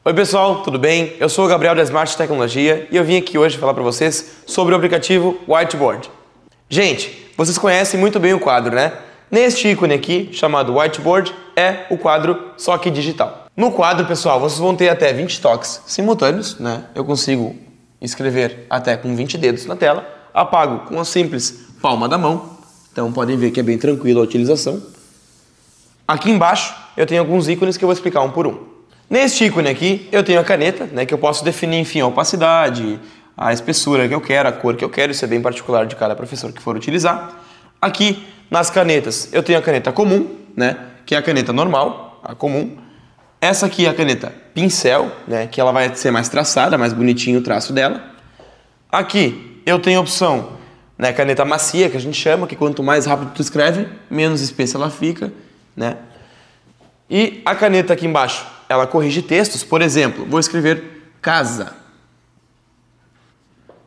Oi pessoal, tudo bem? Eu sou o Gabriel da Smart Tecnologia e eu vim aqui hoje falar para vocês sobre o aplicativo Whiteboard. Gente, vocês conhecem muito bem o quadro, né? Neste ícone aqui, chamado Whiteboard, é o quadro só que digital. No quadro, pessoal, vocês vão ter até 20 toques simultâneos, né? Eu consigo escrever até com 20 dedos na tela, apago com a simples palma da mão, então podem ver que é bem tranquilo a utilização. Aqui embaixo eu tenho alguns ícones que eu vou explicar um por um. Neste ícone aqui, eu tenho a caneta, né, que eu posso definir, enfim, a opacidade, a espessura que eu quero, a cor que eu quero, isso é bem particular de cada professor que for utilizar. Aqui, nas canetas, eu tenho a caneta comum, né, que é a caneta normal, a comum. Essa aqui é a caneta pincel, né, que ela vai ser mais traçada, mais bonitinho o traço dela. Aqui, eu tenho a opção, né, caneta macia, que a gente chama, que quanto mais rápido tu escreve, menos espessa ela fica, né. E a caneta aqui embaixo, ela corrige textos, por exemplo, vou escrever casa,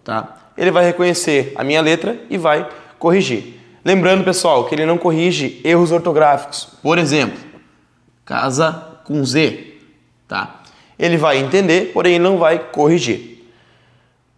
tá? Ele vai reconhecer a minha letra e vai corrigir. Lembrando, pessoal, que ele não corrige erros ortográficos. Por exemplo, casa com Z, tá? Ele vai entender, porém não vai corrigir.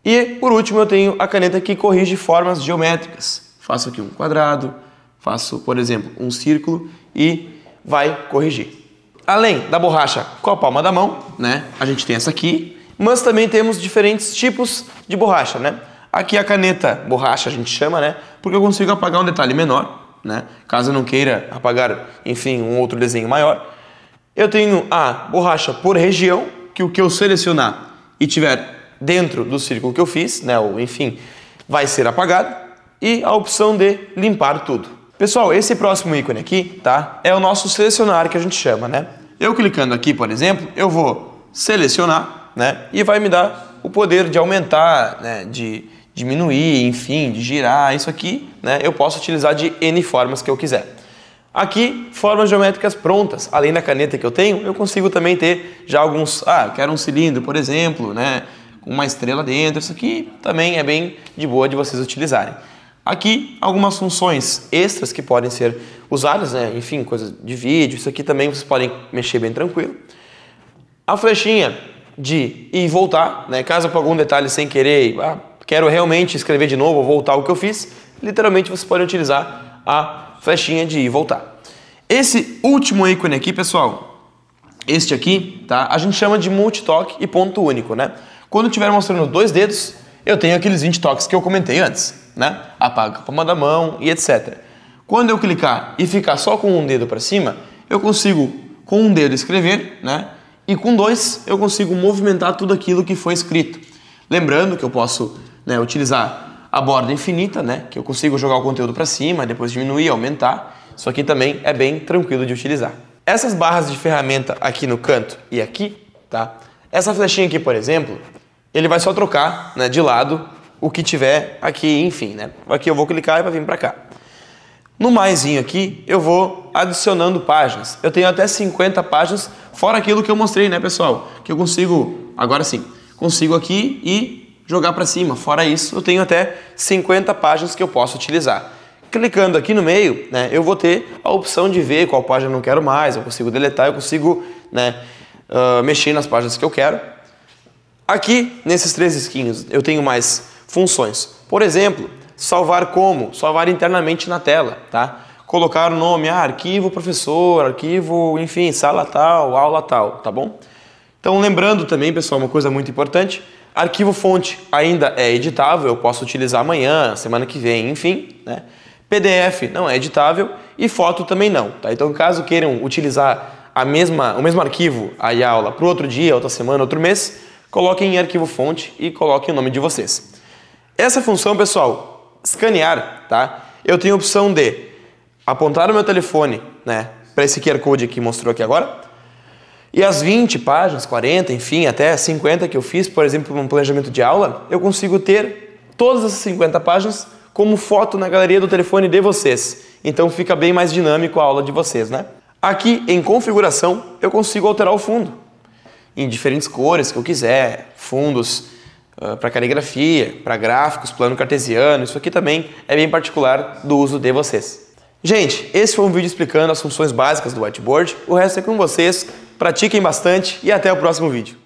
E, por último, eu tenho a caneta que corrige formas geométricas. Faço aqui um quadrado, faço, por exemplo, um círculo e vai corrigir. Além da borracha com a palma da mão, né? A gente tem essa aqui, mas também temos diferentes tipos de borracha, né? Aqui a caneta borracha a gente chama, né? Porque eu consigo apagar um detalhe menor, né? Caso eu não queira apagar, enfim, um outro desenho maior. Eu tenho a borracha por região, que o que eu selecionar e tiver dentro do círculo que eu fiz, né? Ou, enfim, vai ser apagado. E a opção de limpar tudo. Pessoal, esse próximo ícone aqui, tá? É o nosso selecionar que a gente chama, né? Eu clicando aqui, por exemplo, eu vou selecionar, né? E vai me dar o poder de aumentar, né? De diminuir, enfim, de girar. Isso aqui, né? Eu posso utilizar de N formas que eu quiser. Aqui, formas geométricas prontas. Além da caneta que eu tenho, eu consigo também ter já alguns... eu quero um cilindro, por exemplo, né? Com uma estrela dentro. Isso aqui também é bem de boa de vocês utilizarem. Aqui, algumas funções extras que podem ser usadas, né? Enfim, coisas de vídeo, isso aqui também vocês podem mexer bem tranquilo. A flechinha de ir e voltar, né? Caso eu pegue algum detalhe sem querer, quero realmente escrever de novo ou voltar o que eu fiz, literalmente vocês podem utilizar a flechinha de ir e voltar. Esse último ícone aqui, pessoal, este aqui, tá? A gente chama de multitoque e ponto único, né? Quando eu estiver mostrando 2 dedos, eu tenho aqueles 20 toques que eu comentei antes, né? Apaga a palma da mão e etc. Quando eu clicar e ficar só com um dedo para cima, eu consigo com um dedo escrever, né? E com 2 eu consigo movimentar tudo aquilo que foi escrito. Lembrando que eu posso, né, utilizar a borda infinita, né? Que eu consigo jogar o conteúdo para cima, depois diminuir, aumentar. Isso aqui também é bem tranquilo de utilizar. Essas barras de ferramenta aqui no canto e aqui, tá? Essa flechinha aqui, por exemplo, ele vai só trocar, né, de lado o que tiver aqui, enfim, né? Aqui eu vou clicar e vai vir para cá. No maisinho aqui, eu vou adicionando páginas. Eu tenho até 50 páginas, fora aquilo que eu mostrei, né, pessoal? Que eu consigo, agora sim, consigo aqui e jogar para cima. Fora isso, eu tenho até 50 páginas que eu posso utilizar. Clicando aqui no meio, né, eu vou ter a opção de ver qual página eu não quero mais, eu consigo deletar, eu consigo, né, mexer nas páginas que eu quero. Aqui, nesses 3 risquinhos, eu tenho mais funções. Por exemplo, salvar como? Salvar internamente na tela, tá? Colocar o nome, arquivo professor, arquivo, enfim, sala tal, aula tal, tá bom? Então, lembrando também, pessoal, uma coisa muito importante, arquivo fonte ainda é editável, eu posso utilizar amanhã, semana que vem, enfim, né? PDF não é editável e foto também não, tá? Então, caso queiram utilizar o mesmo arquivo, aí a aula, para outro dia, outra semana, outro mês, coloquem em arquivo fonte e coloquem o nome de vocês. Essa função, pessoal, escanear, tá? Eu tenho a opção de apontar o meu telefone, né, para esse QR Code que mostrou aqui agora, e as 20 páginas, 40, enfim, até 50 que eu fiz, por exemplo, num planejamento de aula, eu consigo ter todas essas 50 páginas como foto na galeria do telefone de vocês. Então fica bem mais dinâmico a aula de vocês, né? Aqui em configuração, eu consigo alterar o fundo em diferentes cores que eu quiser, fundos para caligrafia, para gráficos, plano cartesiano, isso aqui também é bem particular do uso de vocês. Gente, esse foi um vídeo explicando as funções básicas do Whiteboard, o resto é com vocês, pratiquem bastante e até o próximo vídeo.